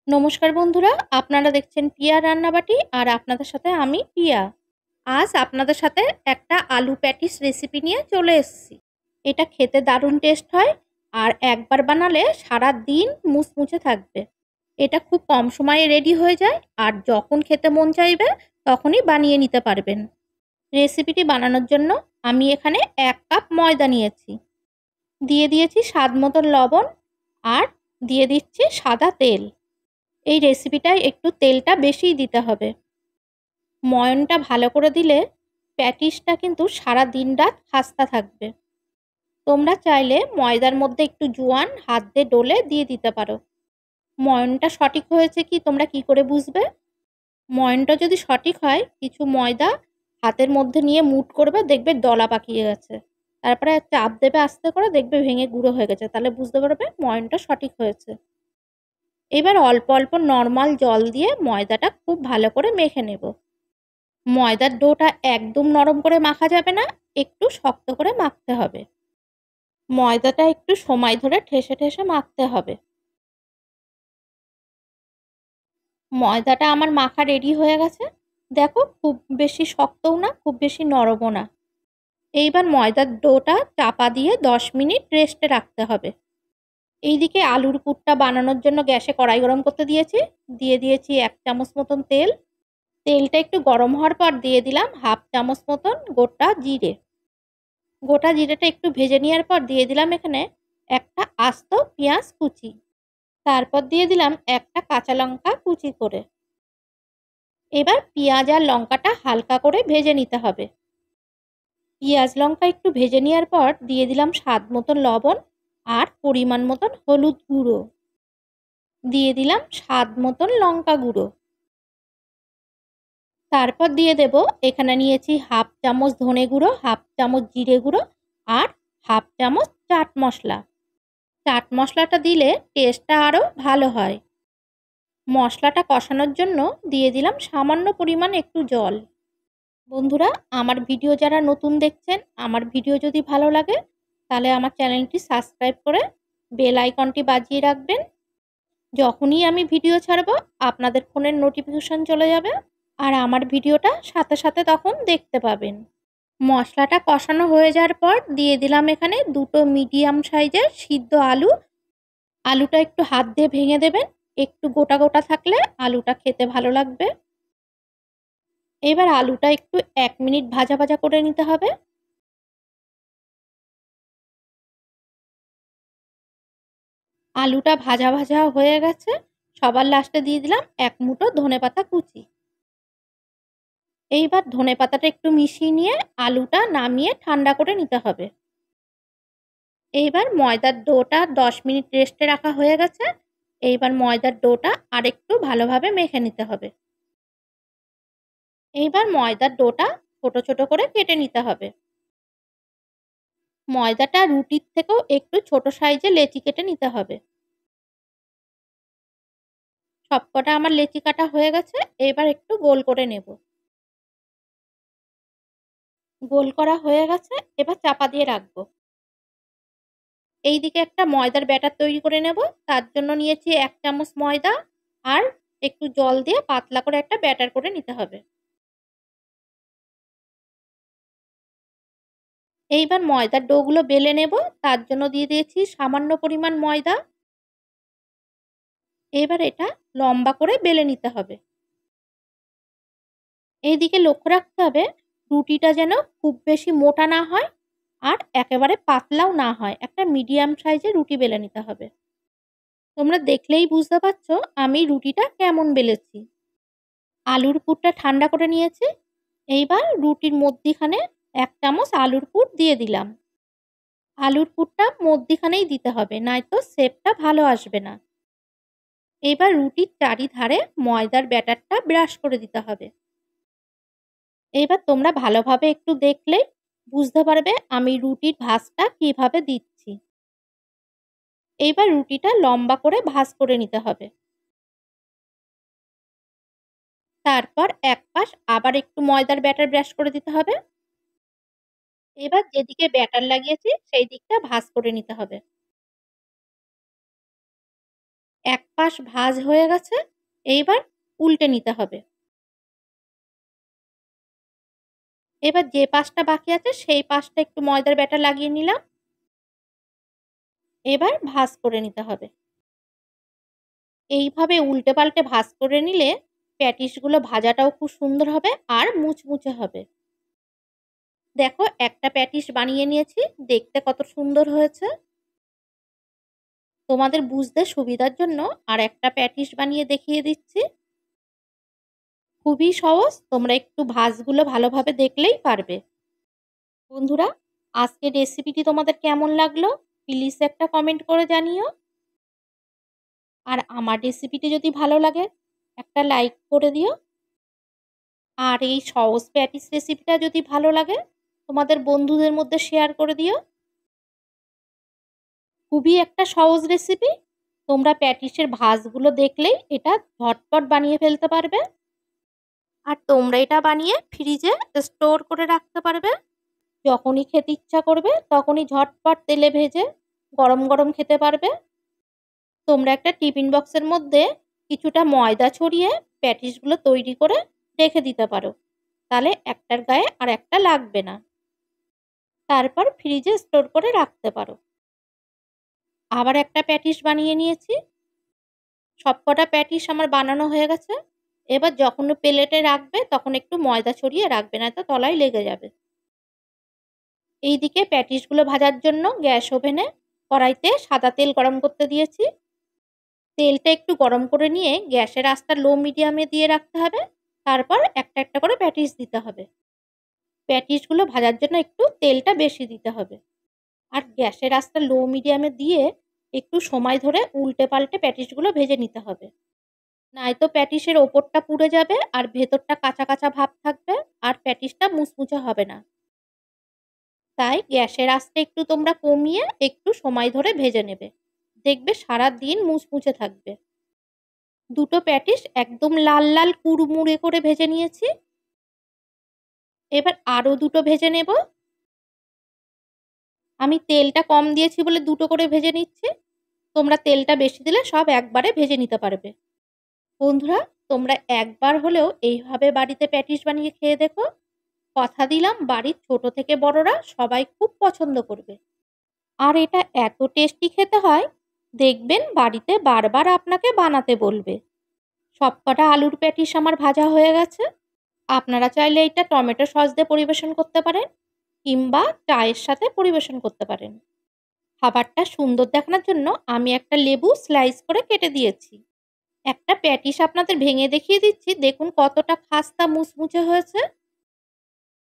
নমস্কার বন্ধুরা, আপনারা দেখছেন পিয়া রান্নাবাটি আর আপনাদের সাথে আমি পিয়া। আজ আপনাদের সাথে একটা আলু প্যাটিস রেসিপি নিয়ে চলে এসেছি। এটা খেতে দারুণ টেস্ট হয় আর একবার বানালে সারা দিন মুচমুচে থাকবে। এটা খুব কম সময়ে রেডি হয়ে যায় আর যখন খেতে মন চাইবে তখনই বানিয়ে নিতে পারবেন। রেসিপিটি বানানোর জন্য আমি এখানে 1 কাপ ময়দা নিয়েছি। দিয়ে দিয়েছি স্বাদ মতন লবণ আর দিয়ে দিচ্ছি সাদা তেল। এই রেসিপিটায় একটু তেলটা বেশিই দিতে হবে। ময়নটা ভালো করে দিলে প্যাটিসটা কিন্তু সারা দিন রাত খাস্তা থাকবে। তোমরা চাইলে ময়দার মধ্যে একটু জোয়ান হাত দিয়ে ডলে দিয়ে দিতে পারো। ময়নটা সঠিক হয়েছে কি তোমরা কি করে বুঝবে? ময়নটা যদি সঠিক হয় কিছু ময়দা হাতের মধ্যে নিয়ে মুঠ করবে, দেখবে দলা পাকিয়ে গেছে। তারপরে চাপ দেবে আস্তে করে, দেখবে ভেঙে গুঁড়ো হয়ে গেছে, তাহলে বুঝতে পারবে ময়নটা সঠিক হয়েছে। এবার অল্প অল্প নর্মাল জল দিয়ে ময়দাটা খুব ভালো করে মেখে নেব। ময়দার ডোটা একদম নরম করে মাখা যাবে না, একটু শক্ত করে মাখতে হবে। ময়দাটা একটু সময় ধরে ঠেসে ঠেসে মাখতে হবে। ময়দাটা আমার মাখা রেডি হয়ে গেছে। দেখো, খুব বেশি শক্তও না, খুব বেশি নরমও না। এইবার ময়দার ডোটা চাপা দিয়ে 10 মিনিট রেস্টে রাখতে হবে। এইদিকে আলুর পুরটা বানানোর জন্য গ্যাসে কড়াই গরম করতে দিয়েছি। দিয়ে দিয়েছি 1 চামচ মতন তেল। তেলটা একটু গরম হওয়ার পর দিয়ে দিলাম 1/2 চামচ মতন গোটা জিরে। গোটা জিরেটা একটু ভেজে নেওয়ার পর দিয়ে দিলাম এখানে একটা আস্ত পেঁয়াজ কুচি। তারপর দিয়ে দিলাম একটা কাঁচা লঙ্কা কুচি করে। এবার পেঁয়াজ আর লঙ্কাটা হালকা করে ভেজে নিতে হবে। পেঁয়াজ লঙ্কা একটু ভেজে নেওয়ার পর দিয়ে দিলাম স্বাদ মতন লবণ আর পরিমাণ মতন হলুদ গুঁড়ো। দিয়ে দিলাম স্বাদ মতন লঙ্কা গুঁড়ো। তারপর দিয়ে দেব এখানে নিয়েছি 1/2 চামচ ধনে গুঁড়ো, 1/2 চামচ জিরে গুঁড়ো আর 1/2 চামচ চাট মশলা। চাট মশলাটা দিলে টেস্টটা আরও ভালো হয়। মশলাটা কষানোর জন্য দিয়ে দিলাম সামান্য পরিমাণ একটু জল। বন্ধুরা, আমার ভিডিও যারা নতুন দেখছেন, আমার ভিডিও যদি ভালো লাগে তাহলে আমার চ্যানেলটি সাবস্ক্রাইব করে বেল আইকনটি বাজিয়ে রাখবেন। যখনই আমি ভিডিও ছাড়বো আপনাদের ফোনের নোটিফিকেশন চলে যাবে আর আমার ভিডিওটা সাথে সাথে তখন দেখতে পাবেন। মশলাটা কষানো হয়ে যাওয়ার পর দিয়ে দিলাম এখানে 2টো মিডিয়াম সাইজের সিদ্ধ আলু। আলুটা একটু হাত দিয়ে ভেঙে দেবেন, একটু গোটা গোটা থাকলে আলুটা খেতে ভালো লাগবে। এবার আলুটা একটু 1 মিনিট ভাজা ভাজা করে নিতে হবে। আলুটা ভাজা ভাজা হয়ে গেছে। সবার লাস্টে দিয়ে দিলাম 1 মুঠো ধনেপাতা কুচি। এইবার ধনেপাতাটা একটু মিশিয়ে নিয়ে আলুটা নামিয়ে ঠান্ডা করে নিতে হবে। এইবার ময়দার ডোটা 10 মিনিট রেস্টে রাখা হয়ে গেছে। এইবার ময়দার ডোটা আরেকটু ভালোভাবে মেখে নিতে হবে। এইবার ময়দার ডোটা ছোট ছোট করে কেটে নিতে হবে। ময়দাটা রুটির থেকেও একটু ছোট সাইজে লেচি কেটে নিতে হবে। সবকটা আমার লেচি কাটা হয়ে গেছে। এবার একটু গোল করে নেব। গোল করা হয়ে গেছে, এবার চাপা দিয়ে রাখবো। এইদিকে একটা ময়দার ব্যাটার তৈরি করে নেব। তার জন্য নিয়েছি 1 চামচ ময়দা আর একটু জল দিয়ে পাতলা করে একটা ব্যাটার করে নিতে হবে। এইবার ময়দার ডোগুলো বেলে নেব। তার জন্য দিয়ে দিয়েছি সামান্য পরিমাণ ময়দা। এবার এটা লম্বা করে বেলে নিতে হবে। এইদিকে লক্ষ্য রাখতে হবে রুটিটা যেন খুব বেশি মোটা না হয় আর একেবারে পাতলাও না হয়। একটা মিডিয়াম সাইজের রুটি বেলে নিতে হবে। তোমরা দেখলেই বুঝতে পারছো আমি রুটিটা কেমন বেলেছি। আলুর পুরটা ঠান্ডা করে নিয়েছি। এইবার রুটির মধ্যিখানে 1 চামচ আলুর পুর দিয়ে দিলাম। আলুর পুরটা মধ্যিখানেই দিতে হবে, নয়তো শেপটা ভালো আসবে না। এবার রুটির চারিধারে ময়দার ব্যাটারটা ব্রাশ করে দিতে হবে। এইবার তোমরা ভালোভাবে একটু দেখলেই বুঝতে পারবে আমি রুটির ভাঁজটা কিভাবে দিচ্ছি। এইবার রুটিটা লম্বা করে ভাঁজ করে নিতে হবে। তারপর এক পাশ আবার একটু ময়দার ব্যাটার ব্রাশ করে দিতে হবে। এবার যেদিকে ব্যাটার লাগিয়েছি সেই দিকটা ভাঁজ করে নিতে হবে। এক পাশ ভাজ হয়ে গেছে, এইবার উল্টে নিতে হবে। এবার যে পাশটা বাকি আছে সেই পাশটা একটু ময়দার ব্যাটার লাগিয়ে নিলাম। এবার ভাজ করে নিতে হবে। এইভাবে উল্টে পাল্টে ভাজ করে নিলে প্যাটিসগুলো ভাজাটাও খুব সুন্দর হবে আর মুচমুচে হবে। দেখো একটা প্যাটিস বানিয়ে নিয়েছি, দেখতে কত সুন্দর হয়েছে। তোমাদের বুঝতে সুবিধার জন্য আর একটা প্যাটিস বানিয়ে দেখিয়ে দিচ্ছি। খুবই সহজ, তোমরা একটু ভাজগুলো ভালোভাবে দেখলেই পারবে। বন্ধুরা, আজকের রেসিপিটি তোমাদের কেমন লাগলো প্লিজ একটা কমেন্ট করে জানিও। আর আমার রেসিপিটি যদি ভালো লাগে একটা লাইক করে দিও। আর এই সহজ প্যাটিস রেসিপিটা যদি ভালো লাগে তোমাদের বন্ধুদের মধ্যে শেয়ার করে দিও। খুবই একটা সহজ রেসিপি, তোমরা প্যাটিসের ভাজগুলো দেখলেই এটা ঝটপট বানিয়ে ফেলতে পারবে। আর তোমরা এটা বানিয়ে ফ্রিজে স্টোর করে রাখতে পারবে। যখনই খেতে ইচ্ছা করবে তখনই ঝটপট তেলে ভেজে গরম গরম খেতে পারবে। তোমরা একটা টিফিন বক্সের মধ্যে কিছুটা ময়দা ছড়িয়ে প্যাটিসগুলো তৈরি করে রেখে দিতে পারো, তাহলে একটার গায়ে আর একটা লাগবে না। তারপর ফ্রিজে স্টোর করে রাখতে পারো। আবার একটা প্যাটিস বানিয়ে নিয়েছি। সবকটা প্যাটিস আমার বানানো হয়ে গেছে। এবার যখন প্লেটে রাখবে তখন একটু ময়দা ছড়িয়ে রাখবে, না তো তলায় লেগে যাবে। এইদিকে প্যাটিসগুলো ভাজার জন্য গ্যাস ওভেনে কড়াইতে সাদা তেল গরম করতে দিয়েছি। তেলটা একটু গরম করে নিয়ে গ্যাসের আঁচটা লো মিডিয়ামে দিয়ে রাখতে হবে। তারপর একটা একটা করে প্যাটিস দিতে হবে। প্যাটিসগুলো ভাজার জন্য একটু তেলটা বেশি দিতে হবে। আর গ্যাসের আঁচটা লো মিডিয়ামে দিয়ে একটু সময় ধরে উল্টে পাল্টে প্যাটিসগুলো ভেজে নিতে হবে। নয়তো প্যাটিসের ওপরটা পুড়ে যাবে আর ভেতরটা কাঁচা কাঁচা ভাব থাকবে আর প্যাটিসটা মুচমুচে হবে না। তাই গ্যাসের আঁচটা একটু তোমরা কমিয়ে একটু সময় ধরে ভেজে নেবে, দেখবে সারা দিন মুচমুচে থাকবে। দুটো প্যাটিস একদম লাল লাল কুড়মুড়ে করে ভেজে নিয়েছি। এবার আরও দুটো ভেজে নেব। আমি তেলটা কম দিয়েছি বলে দুটো করে ভেজে নিচ্ছি, তোমরা তেলটা বেশি দিলে সব একবারে ভেজে নিতে পারবে। বন্ধুরা, তোমরা একবার হলেও এইভাবে বাড়িতে প্যাটিস বানিয়ে খেয়ে দেখো। কথা দিলাম বাড়ির ছোট থেকে বড়রা সবাই খুব পছন্দ করবে। আর এটা এত টেস্টি খেতে হয়, দেখবেন বাড়িতে বারবার আপনাকে বানাতে বলবে। সবকটা আলুর প্যাটিস আমার ভাজা হয়ে গেছে। আপনারা চাইলে এটা টমেটো সস দিয়ে পরিবেশন করতে পারেন কিংবা চায়ের সাথে পরিবেশন করতে পারেন। খাবারটা সুন্দর দেখানোর জন্য আমি একটা লেবু স্লাইস করে কেটে দিয়েছি। একটা প্যাটিস আপনাদের ভেঙে দেখিয়ে দিচ্ছি, দেখুন কতটা খাস্তা মুচমুচে হয়েছে।